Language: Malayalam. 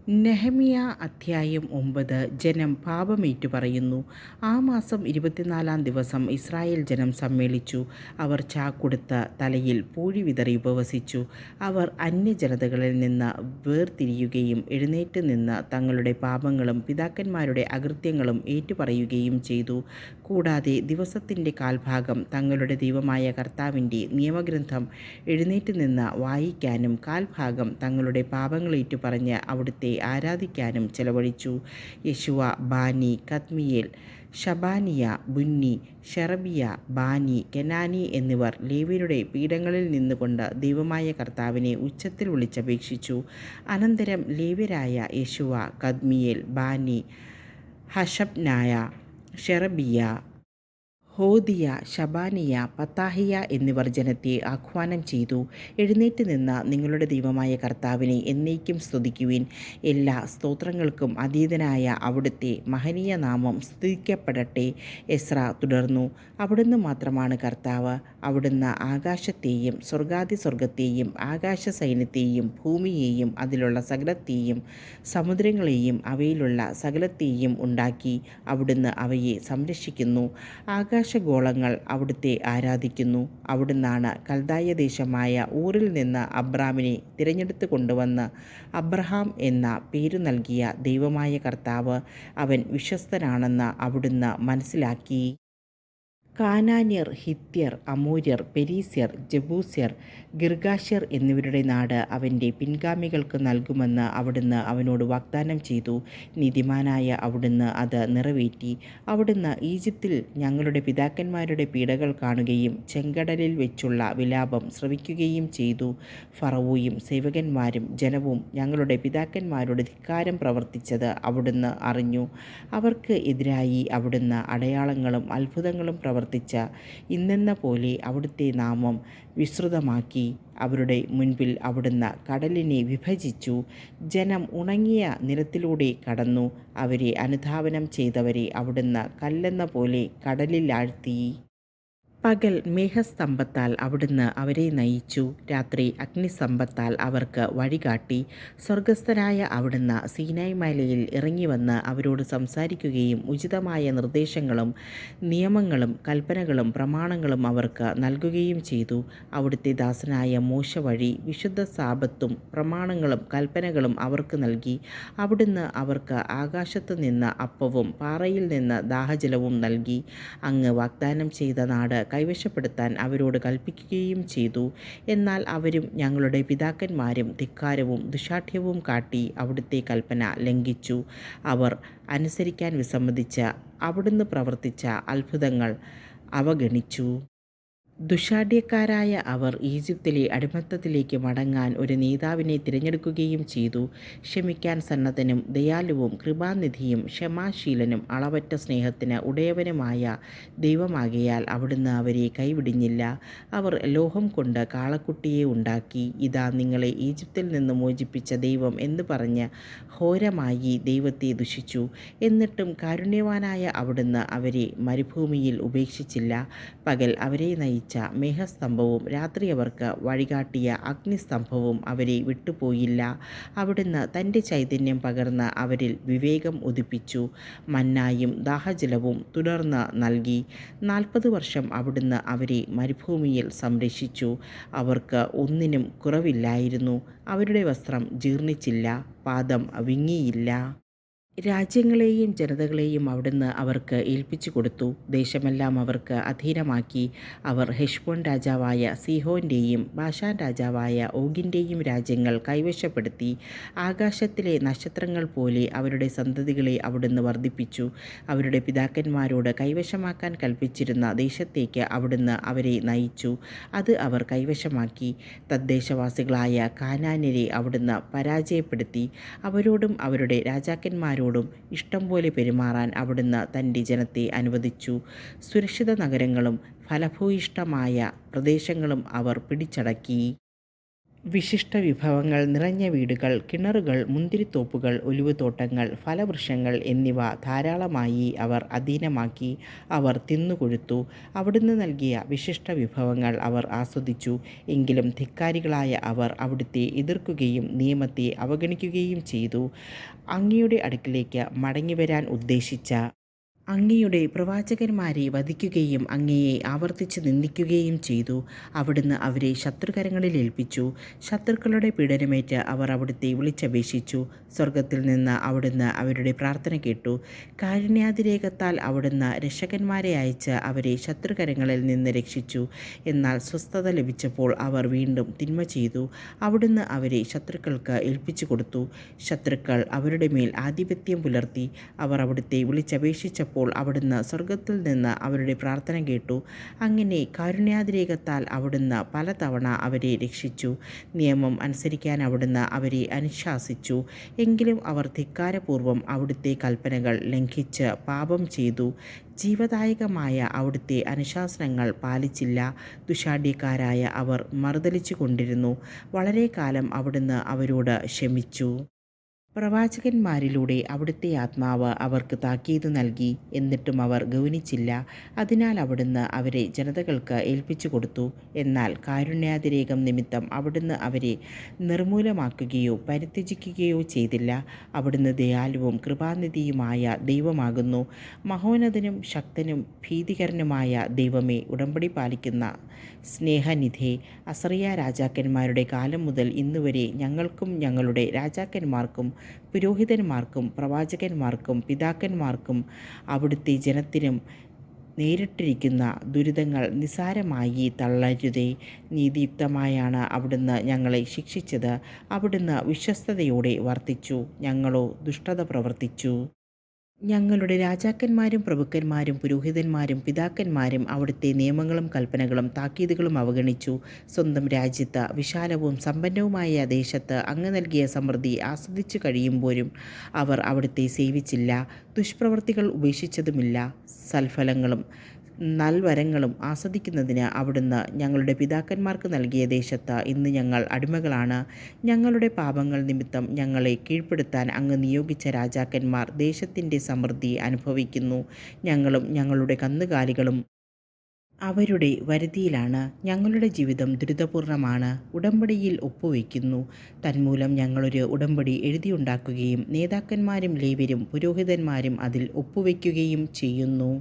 നെഹെമ്യാ അധ്യായം 9. ജനം പാപമേറ്റു പറയുന്നു. ആ മാസം 24-ാം ദിവസം ഇസ്രായേൽ ജനം സമ്മേളിച്ചു. അവർ ചാക്കുടുത്ത തലയിൽ പൂഴി വിതറി ഉപവസിച്ചു. അവർ അന്യജനതകളിൽ നിന്ന് വേർതിരിയുകയും എഴുന്നേറ്റ് നിന്ന് തങ്ങളുടെ പാപങ്ങളും പിതാക്കന്മാരുടെ അകൃത്യങ്ങളും ഏറ്റുപറയുകയും ചെയ്തു. കൂടാതെ ദിവസത്തിൻ്റെ കാൽഭാഗം തങ്ങളുടെ ദൈവമായ കർത്താവിൻ്റെ നിയമഗ്രന്ഥം എഴുന്നേറ്റ് നിന്ന് വായിക്കാനും കാൽഭാഗം തങ്ങളുടെ പാപങ്ങളേറ്റു പറഞ്ഞ് അവിടുത്തെ ആരാധിക്കാനും ചെലവഴിച്ചു. യെശുവ, ബാനി, കദ്മിയേൽ, ശബാനിയ, ബുന്നി, ഷെറബിയ, ബാനി, കെനാനി എന്നിവർ ലേവ്യരുടെ പീഠങ്ങളിൽ നിന്നുകൊണ്ട് ദൈവമായ കർത്താവിനെ ഉച്ചത്തിൽ വിളിച്ചപേക്ഷിച്ചു. അനന്തരം ലേവ്യരായ യെശുവ, കദ്മിയേൽ, ബാനി, ഹഷബ്നായ, ഷെറബിയ, ഹോദിയ, ശബാനിയ, പത്താഹിയ എന്നിവർ ജനത്തെ ആഹ്വാനം ചെയ്തു. എഴുന്നേറ്റ് നിന്ന് നിങ്ങളുടെ ദൈവമായ കർത്താവിനെ എന്നേക്കും സ്തുതിക്കുവിൻ. എല്ലാ സ്തോത്രങ്ങൾക്കും അതീതനായ അവിടുത്തെ മഹനീയ നാമം സ്തുതിക്കപ്പെടട്ടെ. എസ്രാ തുടർന്നു. അവിടുന്ന് മാത്രമാണ് കർത്താവ്. അവിടുന്ന് ആകാശത്തെയും സ്വർഗാതിസ്വർഗത്തെയും ആകാശ സൈന്യത്തെയും ഭൂമിയെയും അതിലുള്ള സകലത്തെയും സമുദ്രങ്ങളെയും അവയിലുള്ള സകലത്തെയും ഉണ്ടാക്കി. അവിടുന്ന് അവയെ സംരക്ഷിക്കുന്നു. ആകാശഗോളങ്ങൾ അവിടുത്തെ ആരാധിക്കുന്നു. അവിടുന്നാണ് കൽദായ ദേശമായ ഊറിൽ നിന്ന് അബ്രാമിനെ തിരഞ്ഞെടുത്ത് കൊണ്ടുവന്ന് അബ്രഹാം എന്ന പേരു നൽകിയ ദൈവമായ കർത്താവ്. അവൻ വിശ്വസ്തനാണെന്ന് അവിടുന്ന് മനസ്സിലാക്കി. കാനാന്യർ, ഹിത്യർ, അമോര്യർ, പെരീസ്യർ, ജബൂസ്യർ, ഗിർഗാശ്യർ എന്നിവരുടെ നാട് അവൻ്റെ പിൻഗാമികൾക്ക് നൽകുമെന്ന് അവിടുന്ന് അവനോട് വാഗ്ദാനം ചെയ്തു. നീതിമാനായ അവിടുന്ന് അത് നിറവേറ്റി. അവിടുന്ന് ഈജിപ്തിൽ ഞങ്ങളുടെ പിതാക്കന്മാരുടെ പീഡകൾ കാണുകയും ചെങ്കടലിൽ വെച്ചുള്ള വിലാപം ശ്രവിക്കുകയും ചെയ്തു. ഫറവോയും സേവകന്മാരും ജനവും ഞങ്ങളുടെ പിതാക്കന്മാരുടെ ധിക്കാരം പ്രവർത്തിച്ചത് അവിടുന്ന് അറിഞ്ഞു. അവർക്ക് എതിരായി അവിടുന്ന് അടയാളങ്ങളും അത്ഭുതങ്ങളും പ്രവർത്തിച്ച ഇന്നെന്ന പോലെ അവിടുത്തെ നാമം വിസ്തൃതമാക്കി. അവരുടെ മുൻപിൽ അവിടുന്ന് കടലിനെ വിഭജിച്ചു. ജനം ഉണങ്ങിയ നിലത്തിലൂടെ കടന്നു. അവരെ അനുധാവനം ചെയ്തവരെ അവിടുന്ന് കല്ലെന്ന പോലെ കടലിൽ ആഴ്ത്തി. പകൽ മേഘസ്തംഭത്താൽ അവിടുന്ന് അവരെ നയിച്ചു. രാത്രി അഗ്നിസ്തംഭത്താൽ അവർക്ക് വഴികാട്ടി. സ്വർഗസ്ഥനായ അവിടുന്ന് സീനായ് മലയിൽ ഇറങ്ങിവന്ന് അവരോട് സംസാരിക്കുകയും ഉചിതമായ നിർദ്ദേശങ്ങളും നിയമങ്ങളും കൽപ്പനകളും പ്രമാണങ്ങളും അവർക്ക് നൽകുകയും ചെയ്തു. അവിടുത്തെ ദാസനായ മോശ വഴി വിശുദ്ധ സാബത്തും പ്രമാണങ്ങളും കൽപ്പനകളും അവർക്ക് നൽകി. അവിടുന്ന് അവർക്ക് ആകാശത്തു നിന്ന് അപ്പവും പാറയിൽ നിന്ന് ദാഹജലവും നൽകി. അങ്ങ് വാഗ്ദാനം ചെയ്ത നാട് കൈവശപ്പെടുത്താൻ അവരോട് കൽപ്പിക്കുകയും ചെയ്തു. എന്നാൽ അവരും ഞങ്ങളുടെ പിതാക്കന്മാരും ധിക്കാരവും ദുശാഠ്യവും കാട്ടി അവിടുത്തെ കൽപ്പന ലംഘിച്ചു. അവർ അനുസരിക്കാൻ വിസമ്മതിച്ച് അവിടുന്ന് പ്രവർത്തിച്ച അത്ഭുതങ്ങൾ അവഗണിച്ചു. ദുശാഠ്യക്കാരായ അവർ ഈജിപ്തിലെ അടിമത്തത്തിലേക്ക് മടങ്ങാൻ ഒരു നേതാവിനെ തിരഞ്ഞെടുക്കുകയും ചെയ്തു. ക്ഷമിക്കാൻ സന്നദ്ധനും ദയാലുവും കൃപാനിധിയും ക്ഷമാശീലനും അളവറ്റ സ്നേഹത്തിന് ഉടയവനുമായ ദൈവമാകയാൽ അവിടുന്ന് അവരെ കൈവിടിഞ്ഞില്ല. അവർ ലോഹം കൊണ്ട് കാളക്കുട്ടിയെ ഉണ്ടാക്കി. ഇതാ നിങ്ങളെ ഈജിപ്തിൽ നിന്ന് മോചിപ്പിച്ച ദൈവം എന്ന് പറഞ്ഞ് ഘോരമായി ദൈവത്തെ ദുഷിച്ചു. എന്നിട്ടും കാരുണ്യവാനായ അവിടുന്ന് അവരെ മരുഭൂമിയിൽ ഉപേക്ഷിച്ചില്ല. പകൽ അവരെ നയിച്ച മേഘസ്തംഭവും രാത്രി അവർക്ക് വഴികാട്ടിയ അഗ്നിസ്തംഭവും അവരെ വിട്ടുപോയില്ല. അവിടുന്ന് തൻ്റെ ചൈതന്യം പകർന്ന് അവരിൽ വിവേകം ഉദിപ്പിച്ചു. മന്നായും ദാഹജലവും തുടർന്ന് നൽകി. 40 വർഷം അവിടുന്ന് അവരെ മരുഭൂമിയിൽ സംരക്ഷിച്ചു. അവർക്ക് ഒന്നിനും കുറവില്ലായിരുന്നു. അവരുടെ വസ്ത്രം ജീർണിച്ചില്ല, പാദം വിങ്ങിയില്ല. രാജ്യങ്ങളെയും ജനതകളെയും അവിടുന്ന് അവർക്ക് ഏൽപ്പിച്ചു കൊടുത്തു. ദേശമെല്ലാം അവർക്ക് അധീനമാക്കി. അവർ ഹെശ്ബോൻ രാജാവായ സീഹോൻ്റെയും ബാശാൻ രാജാവായ ഓഗിൻ്റെയും രാജ്യങ്ങൾ കൈവശപ്പെടുത്തി. ആകാശത്തിലെ നക്ഷത്രങ്ങൾ പോലെ അവരുടെ സന്തതികളെ അവിടുന്ന് വർദ്ധിപ്പിച്ചു. അവരുടെ പിതാക്കന്മാരോട് കൈവശമാക്കാൻ കൽപ്പിച്ചിരുന്ന ദേശത്തേക്ക് അവിടുന്ന് അവരെ നയിച്ചു. അത് അവർ കൈവശമാക്കി. തദ്ദേശവാസികളായ കാനാന്യരെ അവിടുന്ന് പരാജയപ്പെടുത്തി. അവരോടും അവരുടെ രാജാക്കന്മാരോടും ഇഷ്ടം പോലെ പെരുമാറാൻ അവിടുന്ന് തൻ്റെ ജനത്തെ അനുവദിച്ചു. സുരക്ഷിത നഗരങ്ങളും ഫലഭൂയിഷ്ടമായ പ്രദേശങ്ങളും അവർ പിടിച്ചടക്കി. വിശിഷ്ട വിഭവങ്ങൾ നിറഞ്ഞ വീടുകൾ, കിണറുകൾ, മുന്തിരിത്തോപ്പുകൾ, ഒലിവുതോട്ടങ്ങൾ, ഫലവൃക്ഷങ്ങൾ എന്നിവ ധാരാളമായി അവർ അധീനമാക്കി. അവർ തിന്നുകൊഴുത്തു. അവിടുന്ന് നൽകിയ വിശിഷ്ട വിഭവങ്ങൾ അവർ ആസ്വദിച്ചു. എങ്കിലും ധിക്കാരികളായ അവർ അവിടുത്തെ എതിർക്കുകയും നിയമത്തെ അവഗണിക്കുകയും ചെയ്തു. അങ്ങയുടെ അടുക്കലേക്ക് മടങ്ങിവരാൻ ഉദ്ദേശിച്ച അങ്ങയുടെ പ്രവാചകന്മാരെ വധിക്കുകയും അങ്ങയെ ആവർത്തിച്ച് നിന്ദിക്കുകയും ചെയ്തു. അവിടുന്ന് അവരെ ശത്രുകരങ്ങളിൽ ഏൽപ്പിച്ചു. ശത്രുക്കളുടെ പീഡനമേറ്റ് അവർ അവിടുത്തെ വിളിച്ചപേക്ഷിച്ചു. സ്വർഗത്തിൽ നിന്ന് അവിടുന്ന് അവരുടെ പ്രാർത്ഥന കേട്ടു. കാരുണ്യാതിരേകത്താൽ അവിടുന്ന് രക്ഷകന്മാരെ അയച്ച് അവരെ ശത്രുകരങ്ങളിൽ നിന്ന് രക്ഷിച്ചു. എന്നാൽ സ്വസ്ഥത ലഭിച്ചപ്പോൾ അവർ വീണ്ടും തിന്മ ചെയ്തു. അവിടുന്ന് അവരെ ശത്രുക്കൾക്ക് ഏൽപ്പിച്ചു കൊടുത്തു. ശത്രുക്കൾ അവരുടെ മേൽ ആധിപത്യം പുലർത്തി. അവർ അവിടുത്തെ വിളിച്ചപേക്ഷിച്ചപ്പോൾ അവിടുന്ന് സ്വർഗത്തിൽ നിന്ന് അവരുടെ പ്രാർത്ഥന കേട്ടു. അങ്ങനെ കാരുണ്യാതിരേകത്താൽ അവിടുന്ന് പലതവണ അവരെ രക്ഷിച്ചു. നിയമം അനുസരിക്കാൻ അവിടുന്ന് അവരെ അനുശാസിച്ചു. എങ്കിലും അവർ ധിക്കാരപൂർവ്വം അവിടുത്തെ കൽപ്പനകൾ ലംഘിച്ച് പാപം ചെയ്തു. ജീവദായകമായ അവിടുത്തെ അനുശാസനങ്ങൾ പാലിച്ചില്ല. ദുശാഠ്യക്കാരായ അവർ മറുതലിച്ചു കൊണ്ടിരുന്നു. വളരെ കാലം അവിടുന്ന് അവരോട് ക്ഷമിച്ചു. പ്രവാചകന്മാരിലൂടെ അവിടുത്തെ ആത്മാവ് അവർക്ക് താക്കീത് നൽകി. എന്നിട്ടും അവർ ഗൗനിച്ചില്ല. അതിനാൽ അവിടുന്ന് അവരെ ജനതകൾക്ക് ഏൽപ്പിച്ചു കൊടുത്തു. എന്നാൽ കാരുണ്യാതിരേകം നിമിത്തം അവിടുന്ന് അവരെ നിർമൂലമാക്കുകയോ പരിത്യജിക്കുകയോ ചെയ്തില്ല. അവിടുന്ന് ദയാലുവും കൃപാനിധിയുമായ ദൈവമാകുന്നു. മഹോന്നതനും ശക്തനും ഭീതികരനുമായ ദൈവമേ, ഉടമ്പടി പാലിക്കുന്ന സ്നേഹനിധേ, അസറിയ രാജാക്കന്മാരുടെ കാലം മുതൽ ഇന്നുവരെ ഞങ്ങൾക്കും ഞങ്ങളുടെ രാജാക്കന്മാർക്കും പുരോഹിതന്മാർക്കും പ്രവാചകന്മാർക്കും പിതാക്കന്മാർക്കും അവിടുത്തെ ജനത്തിനും നേരിട്ടിരിക്കുന്ന ദുരിതങ്ങൾ നിസ്സാരമായി തള്ളരുതേ. നീതിയുക്തമായാണ് അവിടുന്ന് ഞങ്ങളെ ശിക്ഷിച്ചത്. അവിടുന്ന് വിശ്വസ്തതയോടെ വർത്തിച്ചു, ഞങ്ങളോ ദുഷ്ടത പ്രവർത്തിച്ചു. ഞങ്ങളുടെ രാജാക്കന്മാരും പ്രഭുക്കന്മാരും പുരോഹിതന്മാരും പിതാക്കന്മാരും അവിടുത്തെ നിയമങ്ങളും കൽപ്പനകളും താക്കീതുകളും അവഗണിച്ചു. സ്വന്തം രാജ്യത്ത് വിശാലവും സമ്പന്നവുമായ ദേശത്ത് അങ്ങ് നൽകിയ സമൃദ്ധി ആസ്വദിച്ചു കഴിയുമ്പോഴും അവർ അവിടുത്തെ സേവിച്ചില്ല. ദുഷ്പ്രവൃത്തികൾ ഉപേക്ഷിച്ചതുമില്ല. സൽഫലങ്ങളും നൽവരങ്ങളും ആസ്വദിക്കുന്നതിന് അവിടുന്ന് ഞങ്ങളുടെ പിതാക്കന്മാർക്ക് നൽകിയ ദേശത്ത് ഇന്ന് ഞങ്ങൾ അടിമകളാണ്. ഞങ്ങളുടെ പാപങ്ങൾ നിമിത്തം ഞങ്ങളെ കീഴ്പ്പെടുത്താൻ അങ്ങ് നിയോഗിച്ച രാജാക്കന്മാർ ദേശത്തിൻ്റെ സമൃദ്ധി അനുഭവിക്കുന്നു. ഞങ്ങളും ഞങ്ങളുടെ കന്നുകാലികളും അവരുടെ വരുതിയിലാണ്. ഞങ്ങളുടെ ജീവിതം ദുരിതപൂർണമാണ്. ഉടമ്പടിയിൽ ഒപ്പുവയ്ക്കുന്നു. തന്മൂലം ഞങ്ങളൊരു ഉടമ്പടി എഴുതിയുണ്ടാക്കുകയും നേതാക്കന്മാരും ലേവ്യരും പുരോഹിതന്മാരും അതിൽ ഒപ്പുവയ്ക്കുകയും ചെയ്യുന്നു.